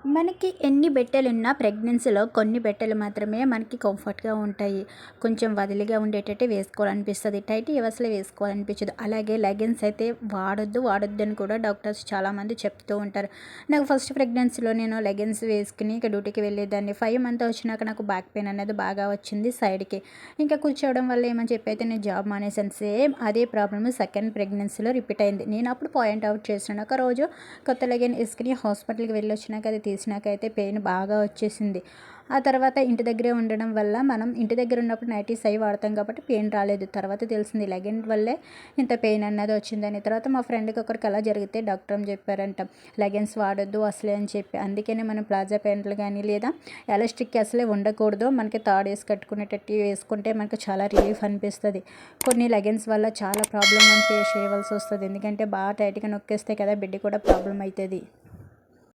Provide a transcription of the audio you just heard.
మనకి ఎన్ని బెట్టెలున్నా ప్రెగ్నెన్సీలో కొన్ని బెట్టెలు మాత్రమే మనకి కంఫర్ట్‌గా ఉంటాయి. కొంచెం వదిలిగా ఉండేటట్టే వేసుకోవాలనిపిస్తది. టైట్ అసలే వేసుకోవాలనిపించదు. అలాగే లెగిన్స్ అయితే వాడొద్దని కూడా డాక్టర్స్ చాలామంది చెప్తూ ఉంటారు. నాకు ఫస్ట్ ప్రెగ్నెన్సీలో నేను లెగిన్స్ వేసుకుని ఇక డ్యూటీకి వెళ్ళేదాన్ని. 5 మంత్ వచ్చినాక నాకు బ్యాక్ పెయిన్ అనేది బాగా వచ్చింది సైడ్‌కి. ఇంకా కూర్చోవడం వల్ల ఏమని చెప్పి అయితే నేను జాబ్ మానేశాను. సేమ్ అదే ప్రాబ్లమ్ సెకండ్ ప్రెగ్నెన్సీలో రిపీట్ అయింది. నేను అప్పుడు పాయింట్ అవుట్ చేశాను. ఒకరోజు కొత్త లెగిన్ ఏసుకొని హాస్పిటల్‌కి వెళ్ళొచ్చినాక అది తీసినాకైతే పెయిన్ బాగా వచ్చేసింది. ఆ తర్వాత ఇంటి దగ్గరే ఉండడం వల్ల మనం ఇంటి దగ్గర ఉన్నప్పుడు నైటీస్ అవి వాడతాం కాబట్టి పెయిన్ రాలేదు. తర్వాత తెలిసింది లెగిన్ వల్లే ఇంత పెయిన్ అన్నది వచ్చిందని. తర్వాత మా ఫ్రెండ్‌కి ఒకరికి అలా జరిగితే డాక్టర్ ఏమో చెప్పారంట, లెగిన్స్ వాడొద్దు అసలే అని చెప్పి. అందుకనే మనం ప్లాజా ప్యాంట్లు కానీ లేదా ఎలాస్టిక్ అసలే ఉండకూడదు. మనకి తాడు వేసి కట్టుకునేటట్టు వేసుకుంటే మనకు చాలా రిలీఫ్ అనిపిస్తది. కొన్ని లెగిన్స్ వల్ల చాలా ప్రాబ్లమ్ ఫేస్ చేయవలసి వస్తది. ఎందుకంటే బాగా టైట్‌గా నొక్కేస్తే కదా బిడ్డ కూడా ప్రాబ్లమ్ అయితది.